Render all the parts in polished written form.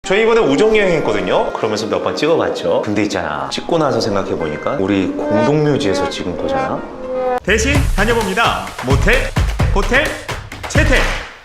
저희 이번에 우정여행 했거든요. 그러면서 몇 번 찍어봤죠. 근데 있잖아, 찍고 나서 생각해보니까 우리 공동묘지에서 찍은 거잖아. 대신 다녀봅니다. 모텔, 호텔, 채텔.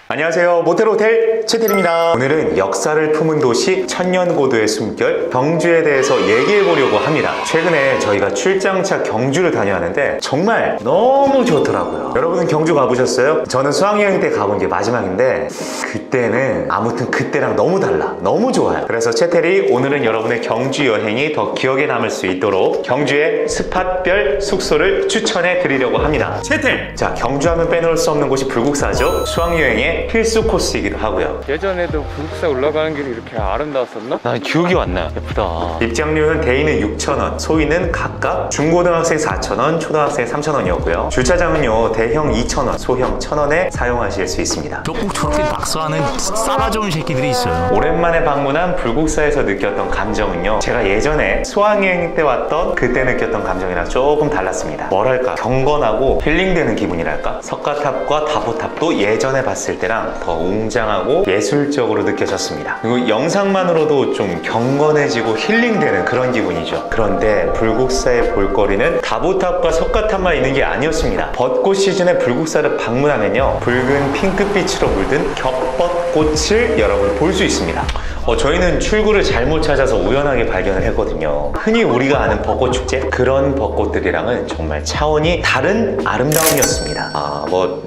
안녕하세요, 모텔호텔 채텔입니다. 오늘은 역사를 품은 도시 천년고도의 숨결 경주에 대해서 얘기해보려고 합니다. 최근에 저희가 출장차 경주를 다녀왔는데 정말 너무 좋더라고요. 여러분은 경주 가보셨어요? 저는 수학여행 때 가본 게 마지막인데 그때는 아무튼 그때랑 너무 달라, 너무 좋아요. 그래서 채텔이 오늘은 여러분의 경주 여행이 더 기억에 남을 수 있도록 경주의 스팟별 숙소를 추천해 드리려고 합니다. 채텔. 자, 경주하면 빼놓을 수 없는 곳이 불국사죠. 수학여행의 필수 코스이기도 하고요. 예전에도 불국사 올라가는 길이 이렇게 아름다웠었나? 난 기억이 안 나요. 예쁘다. 입장료는 대인은 6,000원, 소인은 각각 중고등학생 4,000원, 초등학생 3,000원이었고요. 주차장은요, 대형 2,000원, 소형 1,000원에 사용하실 수 있습니다. 꼭 저렇게 낙서하는 싸가지 없는 새끼들이 있어요. 오랜만에 방문한 불국사에서 느꼈던 감정은요, 제가 예전에 수학여행 때 왔던 그때 느꼈던 감정이랑 조금 달랐습니다. 뭐랄까, 경건하고 힐링되는 기분이랄까? 석가탑과 다보탑도 예전에 봤을 때랑 더 웅장하고 예술적으로 느껴졌습니다. 그리고 영상만으로도 좀 경건해지고 힐링되는 그런 기분이죠. 그런데 불국사의 볼거리는 다보탑과 석가탑만 있는 게 아니었습니다. 벚꽃 시즌에 불국사를 방문하면요, 붉은 핑크빛으로 물든 겹벚꽃을 여러분 볼 수 있습니다. 저희는 출구를 잘못 찾아서 우연하게 발견을 했거든요. 흔히 우리가 아는 벚꽃 축제? 그런 벚꽃들이랑은 정말 차원이 다른 아름다움이었습니다.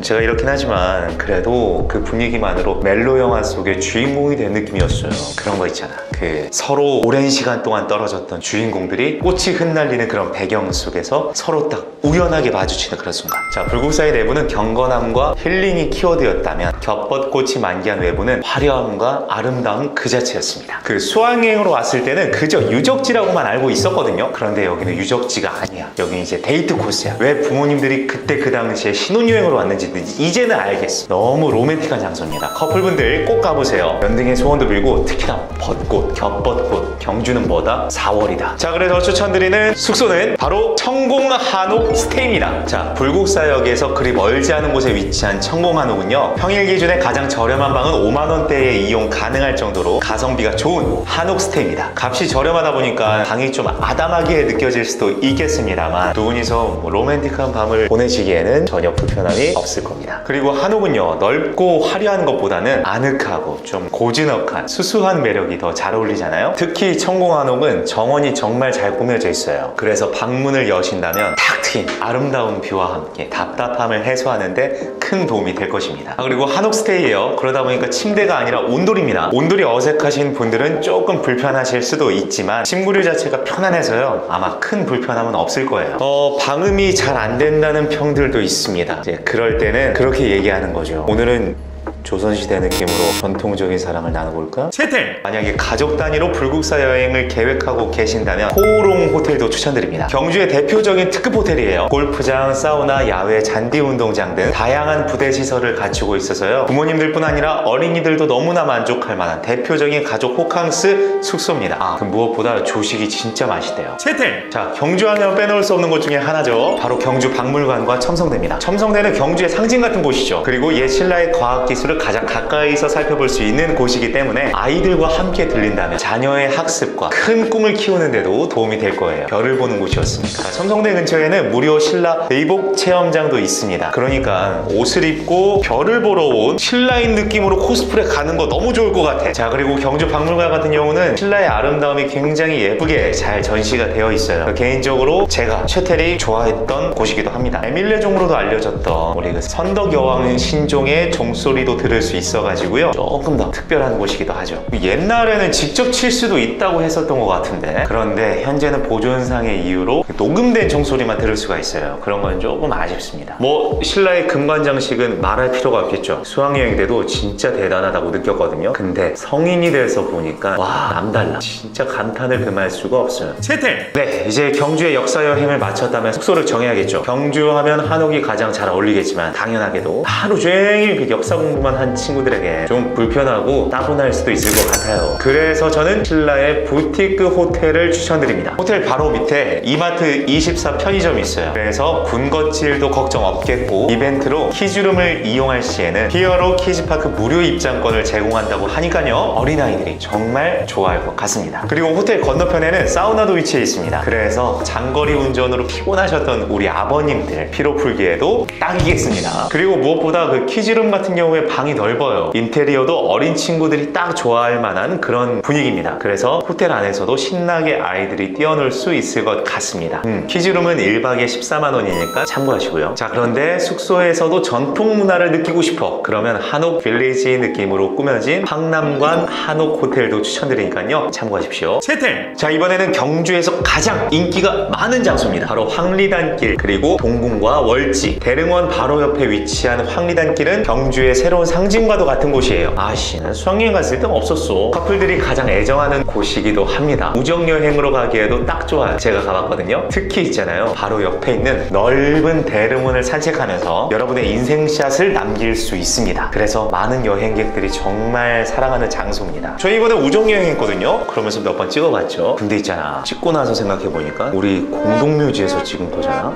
제가 이렇긴 하지만 그래도 그 분위기만으로 멜로 영화 속의 주인공이 된 느낌이었어요. 그런 거 있잖아, 그 서로 오랜 시간 동안 떨어졌던 주인공들이 꽃이 흩날리는 그런 배경 속에서 서로 딱 우연하게 마주치는 그런 순간. 자, 불국사의 내부는 경건함과 힐링이 키워드였다면 겹벚꽃이 만개한 외부는 화려함과 아름다움 그 자체였습니다. 그 수학여행으로 왔을 때는 그저 유적지라고만 알고 있었거든요. 그런데 여기는 유적지가 아니야. 여기는 이제 데이트 코스야. 왜 부모님들이 그때 그 당시에 신혼여행으로 왔는지 이제는 알겠어. 너무 로맨틱한 장소입니다. 커플분들 꼭 가보세요. 연등의 소원도 빌고 특히나 벚꽃, 겹벚꽃. 경주는 뭐다? 4월이다. 자, 그래서 추천드리는 숙소는 바로 청공 한옥 스테이입니다. 자, 불국사역에서 그리 멀지 않은 곳에 위치한 청공 한옥은요, 평일 기준에 가장 저렴한 방은 5만 원대에 이용 가능할 정도로 가성비가 좋은 한옥 스테이입니다. 값이 저렴하다 보니까 방이 좀 아담하게 느껴질 수도 있겠습니다만 두 분이서 로맨틱한 밤을 보내시기에는 전혀 불편함이 없을 겁니다. 그리고 한옥은요, 넓고 화려한 것보다는 아늑하고 좀 고즈넉한 수수한 매력이 더 잘 어울리잖아요. 특히 청공 한옥은 정원이 정말 잘 꾸며져 있어요. 그래서 방문을 여신다면 탁 트인 아름다운 뷰와 함께 답답함을 해소하는데 큰 도움이 될 것입니다. 그리고 한옥 스테이예요. 그러다 보니까 침대가 아니라 온돌입니다. 온돌이 어색하신 분들은 조금 불편하실 수도 있지만 침구류 자체가 편안해서요, 아마 큰 불편함은 없을 거예요. 방음이 잘 안 된다는 평들도 있습니다. 이제 그럴 때는 그렇게 얘기하는 거죠. 오늘은 조선시대 느낌으로 전통적인 사랑을 나눠볼까? 채텔. 만약에 가족 단위로 불국사 여행을 계획하고 계신다면 호롱 호텔도 추천드립니다. 경주의 대표적인 특급 호텔이에요. 골프장, 사우나, 야외 잔디 운동장 등 다양한 부대 시설을 갖추고 있어서요, 부모님들뿐 아니라 어린이들도 너무나 만족할 만한 대표적인 가족 호캉스 숙소입니다. 그 무엇보다 조식이 진짜 맛있대요. 채텔. 자, 경주하면 빼놓을 수 없는 곳 중에 하나죠. 바로 경주 박물관과 첨성대입니다. 첨성대는 경주의 상징 같은 곳이죠. 그리고 옛 신라의 과학기술을 가장 가까이서 살펴볼 수 있는 곳이기 때문에 아이들과 함께 들린다면 자녀의 학습과 큰 꿈을 키우는데도 도움이 될 거예요. 별을 보는 곳이었습니다. 첨성대 근처에는 무료 신라 의복 체험장도 있습니다. 그러니까 옷을 입고 별을 보러 온 신라인 느낌으로 코스프레 가는 거 너무 좋을 것 같아. 자, 그리고 경주 박물관 같은 경우는 신라의 아름다움이 굉장히 예쁘게 잘 전시가 되어 있어요. 개인적으로 제가 채텔이 좋아했던 곳이기도 합니다. 에밀레종으로도 알려졌던 우리 그 선덕 여왕 신종의 종소리도 들을 수 있어가지고요, 조금 더 특별한 곳이기도 하죠. 옛날에는 직접 칠 수도 있다고 했었던 것 같은데, 그런데 현재는 보존상의 이유로 녹음된 종소리만 들을 수가 있어요. 그런 건 조금 아쉽습니다. 신라의 금관장식은 말할 필요가 없겠죠. 수학여행 때도 진짜 대단하다고 느꼈거든요. 근데 성인이 돼서 보니까 와, 남달라. 진짜 감탄을 금할 수가 없어요. 채텔. 네, 이제 경주의 역사 여행을 마쳤다면 숙소를 정해야겠죠. 경주하면 한옥이 가장 잘 어울리겠지만 당연하게도 하루 종일 그 역사 공부만 정도만 한 친구들에게 좀 불편하고 따분할 수도 있을 것 같아요. 그래서 저는 신라의 부티크 호텔을 추천드립니다. 호텔 바로 밑에 이마트 24 편의점이 있어요. 그래서 군것질도 걱정 없겠고 이벤트로 키즈룸을 이용할 시에는 히어로 키즈파크 무료 입장권을 제공한다고 하니까요, 어린아이들이 정말 좋아할 것 같습니다. 그리고 호텔 건너편에는 사우나도 위치해 있습니다. 그래서 장거리 운전으로 피곤하셨던 우리 아버님들 피로 풀기에도 딱이겠습니다. 그리고 무엇보다 그 키즈룸 같은 경우에 방이 넓어요. 인테리어도 어린 친구들이 딱 좋아할 만한 그런 분위기입니다. 그래서 호텔 안에서도 신나게 아이들이 뛰어놀 수 있을 것 같습니다. 키즈룸은 1박에 14만 원이니까 참고하시고요. 자, 그런데 숙소에서도 전통 문화를 느끼고 싶어, 그러면 한옥 빌리지 느낌으로 꾸며진 황남관 한옥 호텔도 추천드리니까요, 참고하십시오. 채택. 자, 이번에는 경주에서 가장 인기가 많은 장소입니다. 바로 황리단길, 그리고 동궁과 월지, 대릉원 바로 옆에 위치한 황리단길은 경주의 새로운 상징과도 같은 곳이에요. 아씨는 수학여행 갔을 땐 없었어. 커플들이 가장 애정하는 곳이기도 합니다. 우정여행으로 가기에도 딱 좋아요. 제가 가봤거든요. 특히 있잖아요, 바로 옆에 있는 넓은 대릉원을 산책하면서 여러분의 인생샷을 남길 수 있습니다. 그래서 많은 여행객들이 정말 사랑하는 장소입니다. 저희 이번에 우정여행 했거든요. 그러면서 몇 번 찍어봤죠. 근데 있잖아, 찍고 나서 생각해보니까 우리 공동묘지에서 찍은 거잖아.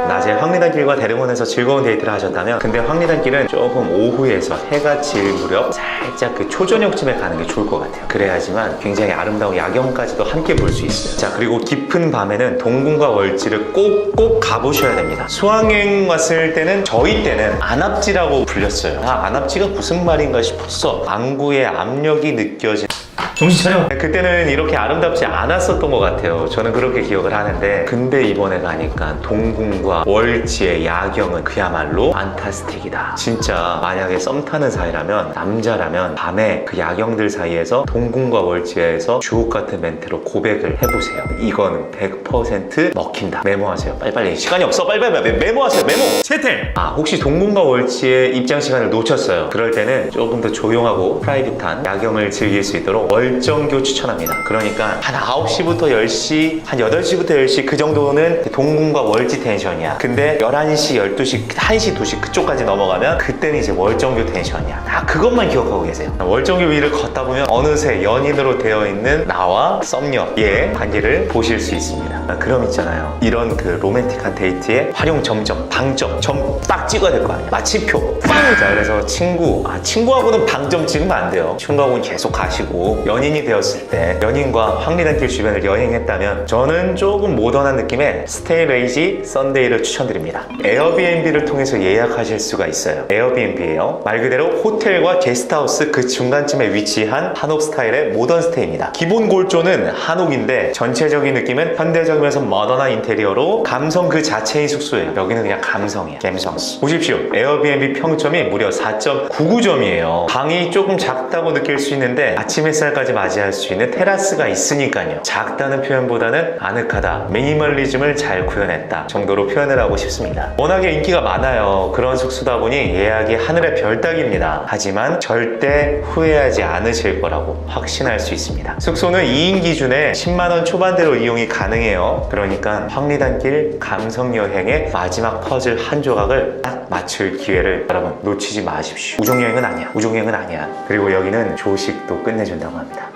낮에 황리단길과 대릉원에서 즐거운 데이트를 하셨다면, 근데 황리단길은 조금 오후에서 해가 질 무렵 살짝 그 초저녁쯤에 가는 게 좋을 것 같아요. 그래야지만 굉장히 아름다운 야경까지도 함께 볼 수 있어요. 자, 그리고 깊은 밤에는 동궁과 월지를 꼭 가보셔야 됩니다. 수학여행 왔을 때는, 저희 때는 안압지라고 불렸어요. 안압지가 무슨 말인가 싶었어. 안구에 압력이 느껴진, 정신 차려. 그때는 이렇게 아름답지 않았었던 것 같아요. 저는 그렇게 기억을 하는데, 근데 이번에 가니까 동궁과 월지의 야경은 그야말로 판타스틱이다. 진짜 만약에 썸 타는 사이라면, 남자라면 밤에 그 야경들 사이에서 동궁과 월지에서 주옥 같은 멘트로 고백을 해보세요. 이거는 100% 먹힌다. 메모하세요. 빨리빨리. 시간이 없어. 빨리빨리 메모하세요. 메모. 채택. 혹시 동궁과 월지의 입장 시간을 놓쳤어요. 그럴 때는 조금 더 조용하고 프라이빗한 야경을 즐길 수 있도록 월정교 추천합니다. 그러니까 한 9시부터 10시, 한 8시부터 10시 그 정도는 동궁과 월지 텐션이야. 근데 11시, 12시, 1시, 2시 그쪽까지 넘어가면 그때는 이제 월정교 텐션이야. 그것만 기억하고 계세요. 월정교 위를 걷다 보면 어느새 연인으로 되어 있는 나와 썸녀의 관계를 보실 수 있습니다. 그럼 있잖아요, 이런 그 로맨틱한 데이트에 활용 점점, 방점, 점 딱 찍어야 될 거 아니야. 마침표 빵! 자, 그래서 친구하고는 방점 찍으면 안 돼요. 친구하고는 계속 가시고, 연인이 되었을 때 연인과 황리단길 주변을 여행했다면 저는 조금 모던한 느낌의 스테이 레이지 썬데이를 추천드립니다. 에어비앤비를 통해서 예약하실 수가 있어요. 에어비앤비예요. 말 그대로 호텔과 게스트하우스 그 중간쯤에 위치한 한옥 스타일의 모던 스테이입니다. 기본 골조는 한옥인데 전체적인 느낌은 현대적이면서 모던한 인테리어로 감성 그 자체인 숙소예요. 여기는 그냥 감성이야. 감성. 보십시오. 에어비앤비 평점이 무려 4.99점이에요. 방이 조금 작다고 느낄 수 있는데 아침 햇살까지 맞이할 수 있는 테라스가 있으니까요. 작다는 표현보다는 아늑하다, 미니멀리즘을 잘 구현했다 정도로 표현을 하고 싶습니다. 워낙에 인기가 많아요. 그런 숙소다 보니 예약이 하늘의 별 따기입니다. 하지만 절대 후회하지 않으실 거라고 확신할 수 있습니다. 숙소는 2인 기준에 10만원 초반대로 이용이 가능해요. 그러니까 황리단길 감성여행의 마지막 퍼즐 한 조각을 딱 맞출 기회를 여러분 놓치지 마십시오. 우정여행은 아니야. 우정여행은 아니야. 그리고 여기는 조식도 끝내준다고 합니다.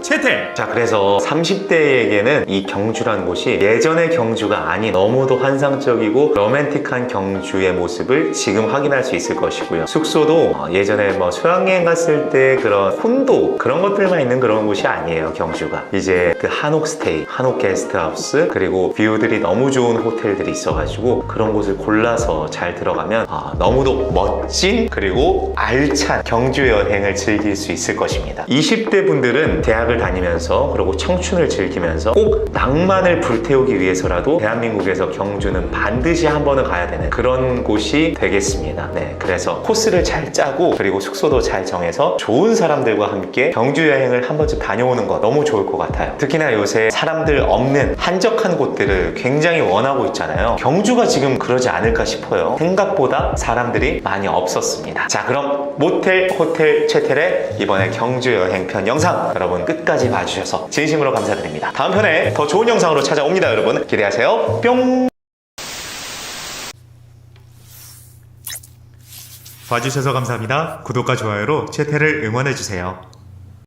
채택. 자, 그래서 30대에게는 이 경주라는 곳이 예전의 경주가 아닌 너무도 환상적이고 로맨틱한 경주의 모습을 지금 확인할 수 있을 것이고요. 숙소도 예전에 뭐 수학여행 갔을 때 그런 콘도 그런 것들만 있는 그런 곳이 아니에요. 경주가 이제 그 한옥 스테이, 한옥 게스트하우스, 그리고 뷰들이 너무 좋은 호텔들이 있어가지고 그런 곳을 골라서 잘 들어가면 너무도 멋진 그리고 알찬 경주 여행을 즐길 수 있을 것입니다. 20대 분들은 대학을 다니면서 그리고 청춘을 즐기면서 꼭 낭만을 불태우기 위해서라도 대한민국에서 경주는 반드시 한 번은 가야 되는 그런 곳이 되겠습니다. 네, 그래서 코스를 잘 짜고 그리고 숙소도 잘 정해서 좋은 사람들과 함께 경주 여행을 한 번쯤 다녀오는 거 너무 좋을 것 같아요. 특히나 요새 사람들 없는 한적한 곳들을 굉장히 원하고 있잖아요. 경주가 지금 그러지 않을까 싶어요. 생각보다 사람들이 많이 없었습니다. 자, 그럼 모텔, 호텔, 채텔의 이번에 경주 여행편 영상 여러분 끝까지 봐주셔서 진심으로 감사드립니다. 다음 편에 더 좋은 영상으로 찾아옵니다. 여러분 기대하세요. 뿅! 봐주셔서 감사합니다. 구독과 좋아요로 채태를 응원해주세요.